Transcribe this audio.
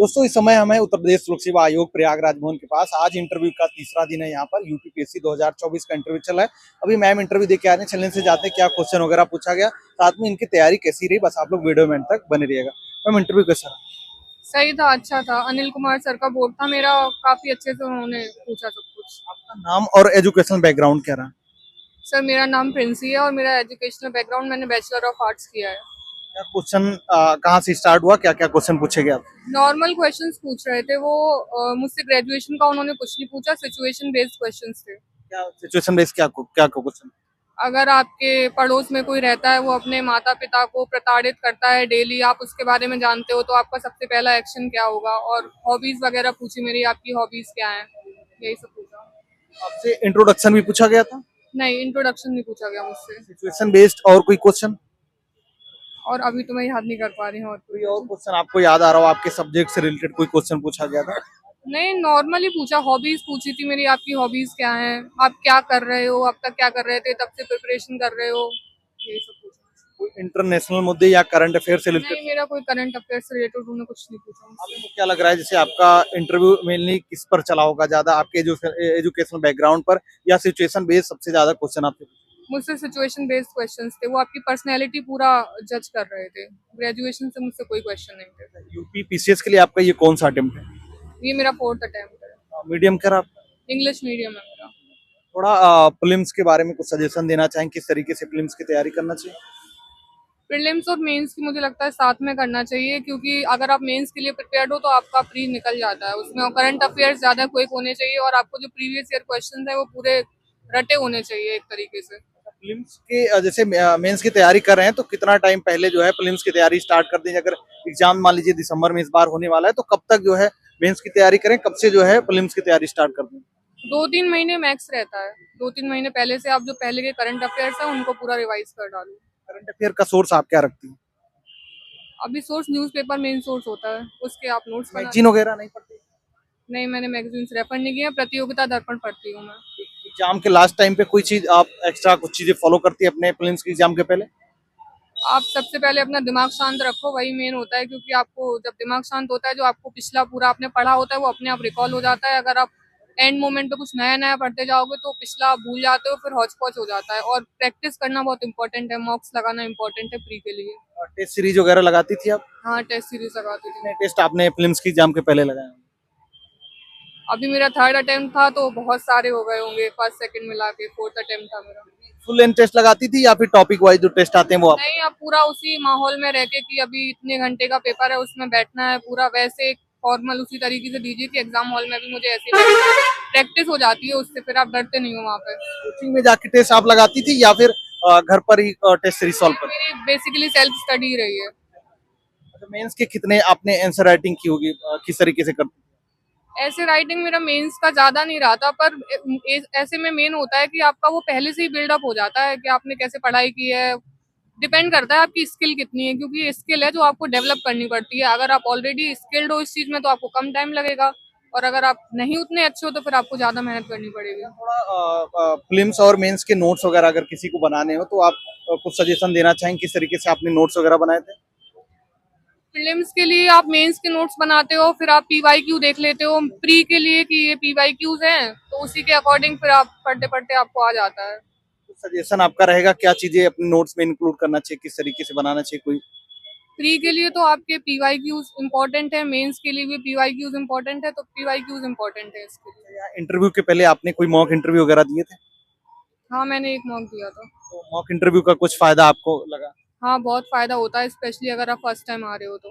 दोस्तों इस समय हमें उत्तर प्रदेश लोक सेवा आयोग प्रयागराज भवन के पास आज इंटरव्यू का तीसरा दिन है। यहाँ पर यूपीपीएससी 2024 का इंटरव्यू चल रहा है। अभी मैम इंटरव्यू दे के आ रहे हैं, चलने से जाते हैं क्या क्वेश्चन वगैरह पूछा गया, साथ में इनकी तैयारी कैसी रही, बस आप लोग वीडियो में अंत तक बने रहिएगा। मैम इंटरव्यू कैसा रहा? सही था, अच्छा था। अनिल कुमार सर का बोर्ड था मेरा, काफी अच्छे से उन्होंने पूछा सब कुछ। आपका नाम और एजुकेशनल बैकग्राउंड क्या रहा? सर मेरा नाम प्रिंसी है और मेरा एजुकेशनल बैकग्राउंड, मैंने बैचलर ऑफ आर्ट्स किया है। क्या क्वेश्चन कहाँ से स्टार्ट हुआ, क्या क्या क्वेश्चन पूछे गए आपसे? नॉर्मल क्वेश्चंस पूछ रहे थे वो। मुझसे ग्रेजुएशन का उन्होंने कुछ नहीं पूछा, सिचुएशन बेस्ड क्वेश्चंस थे। क्या सिचुएशन बेस्ड, क्या क्या क्वेश्चन? अगर आपके पड़ोस में कोई रहता है, वो अपने माता पिता को प्रताड़ित करता है डेली, आप उसके बारे में जानते हो तो आपका सबसे पहला एक्शन क्या होगा। और हॉबीज वगैरह पूछी मेरी, आपकी हॉबीज क्या है, यही सब पूछा। आपसे इंट्रोडक्शन भी पूछा गया था? नहीं, इंट्रोडक्शन नहीं पूछा गया मुझसे। सिचुएशन बेस्ड और कोई क्वेश्चन? और अभी तो मैं याद नहीं कर पा रही हूँ और कोई और क्वेश्चन आपको याद आ रहा हो, आपके सब्जेक्ट से रिलेटेड कोई क्वेश्चन पूछा गया था? नहीं, नॉर्मली पूछा। हॉबीज पूछी थी मेरी, आपकी हॉबीज क्या हैं, आप क्या कर रहे हो, अब तक क्या कर रहे थे, तब से प्रिपरेशन कर रहे हो, यही सब पूछा। कोई इंटरनेशनल मुद्दे या करंट अफेयर से रिलेटेड? नहीं, मेरा कोई करंट अफेयर से रिलेटेड उन्होंने कुछ नहीं पूछा मुझसे। आपको क्या लग रहा है, जैसे आपका इंटरव्यू मेनली किस पर चला होगा ज्यादा, आपके एजुकेशनल बैकग्राउंड पर या सिचुएशन बेस्ड सबसे ज्यादा क्वेश्चन आपसे? मुझसे सिचुएशन बेस्ड क्वेश्चंस थे, वो आपकी पर्सनैलिटी पूरा जज कर रहे थे। ग्रेजुएशन से मुझसे कोई क्वेश्चन नहीं थे। यूपी पीसीएस के लिए आपका ये कौन सा अटेम्प्ट है? ये मेरा 4th अटेम्प्ट है। मीडियम कर आप? इंग्लिश मीडियम है मेरा। थोड़ा प्रीलिम्स के बारे में कुछ सजेशन देना चाहें, किस तरीके से प्रीलिम्स की तैयारी करना चाहिए? प्रीलिम्स और मेंस की मुझे लगता है साथ में करना चाहिए, क्योंकि अगर आप मेंस के लिए प्रिपेयर्ड हो तो आपका प्री निकल जाता है उसमें। और करंट अफेयर्स ज्यादा क्विक होने चाहिए और आपको जो प्रीवियस ईयर क्वेश्चंस है वो पूरे रटे होने चाहिए एक तरीके से। प्रीलिम्स के जैसे मेंस की तैयारी कर रहे हैं तो कितना टाइम पहले जो है प्रीलिम्स की तैयारी स्टार्ट कर दें? अगर एग्जाम मान लीजिए दिसंबर में इस बार होने वाला है तो कब तक जो है मेंस की तैयारी करें, कब से जो है प्रीलिम्स की तैयारी स्टार्ट कर दें? 2-3 महीने मैक्स रहता है। 2-3 महीने पहले से आप जो पहले के करंट अफेयर्स है उनको पूरा रिवाइज कर डालो। करंट अफेयर का सोर्स आप क्या रखती हैं? अभी सोर्स न्यूज़पेपर मेन सोर्स होता है, उसके आप नोट्स बना। मैगजीन वगैरह नहीं पढ़ती? नहीं, मैंने मैगजीन्स रेफर नहीं किया। प्रतियोगिता दर्पण पढ़ती हूँ मैं। एग्जाम के लास्ट टाइम पे कोई चीज आप एक्स्ट्रा कुछ चीजें फॉलो करती है अपने प्रीलिम्स के एग्जाम के पहले? आप सबसे पहले अपना दिमाग शांत रखो, वही मेन होता है। क्योंकि आपको जब दिमाग शांत होता है, जो आपको पिछला पूरा आपने पढ़ा होता है वो अपने आप रिकॉल हो जाता है। अगर आप एंड मोमेंट पे कुछ नया नया पढ़ते जाओगे तो पिछला आप भूल जाते हो, फिर हौच पौच हो जाता है। और प्रैक्टिस करना बहुत इंपॉर्टेंट है, मॉक्स लगाना इंपॉर्टेंट है प्री के लिए। टेस्ट सीरीज वगैरह लगाती थी आप? हाँ, टेस्ट सीरीज लगाती थी। कितने टेस्ट आपने प्रीलिम्स के एग्जाम के पहले लगाए? अभी मेरा 3rd अटेम्प्ट था तो बहुत सारे हो गए होंगे, फर्स्ट सेकंड मिला के 4th अटेम्प्ट था मेरा। फुल लेंथ टेस्ट लगाती थी या फिर टॉपिक वाइज जो टेस्ट आते हैं वो आप? नहीं, आप पूरा उसी माहौल में रह के कि अभी इतने घंटे का पेपर है उसमें बैठना है, पूरा वैसे फॉर्मल उसी तरीके से दीजिए कि एग्जाम हॉल में भी मुझे ऐसी प्रैक्टिस हो जाती है उससे, फिर आप डरते नहीं हो वहाँ पे। कोचिंग में जाके टेस्ट आप लगाती थी या फिर घर पर ही टेस्ट सीरीज सॉल्व कर? मेरी बेसिकली सेल्फ स्टडी रही है। मेंस के कितने आपने आंसर राइटिंग की होगी, किस तरीके से करते? ऐसे राइटिंग मेरा मेंस का ज्यादा नहीं रहा था, पर ऐसे में मेन होता है कि आपका वो पहले से ही बिल्डअप हो जाता है कि आपने कैसे पढ़ाई की है। डिपेंड करता है आपकी स्किल कितनी है, क्योंकि ये स्किल है जो आपको डेवलप करनी पड़ती है। अगर आप ऑलरेडी स्किल्ड हो इस चीज में तो आपको कम टाइम लगेगा, और अगर आप नहीं उतने अच्छे हो तो फिर आपको ज्यादा मेहनत करनी पड़ेगी। थोड़ा प्रीलिम्स और मेंस के नोट्स वगैरह अगर किसी को बनाने हो तो आप कुछ सजेशन देना चाहें, किस तरीके से आपने नोट्स वगैरह बनाए थे? प्रीलिम्स के लिए आप मेंस के नोट्स बनाते हो, फिर आप पीवाईक्यू देख लेते हो प्री के लिए कि ये पीवाईक्यूज हैं, तो उसी के अकॉर्डिंग फिर आप पढ़ते पढ़ते आपको आ जाता है। सजेशन आपका रहेगा क्या चीजें अपने नोट्स में इंक्लूड करना चाहिए, किस तरीके से बनाना चाहिए कोई? प्री के लिए तो आपके पीवाईक्यूज इंपॉर्टेंट है, मेंस के लिए भी पीवाईक्यूज इंपॉर्टेंट है, तो पीवाईक्यूज इंपॉर्टेंट है इसके लिए। इंटरव्यू के पहले आपने कोई मॉक इंटरव्यू वगैरह दिए थे? हाँ, मैंने एक मॉक दिया था। तो मॉक इंटरव्यू का कुछ फायदा आपको लगा? हाँ, बहुत फायदा होता है, स्पेशली अगर आप फर्स्ट टाइम आ रहे हो तो।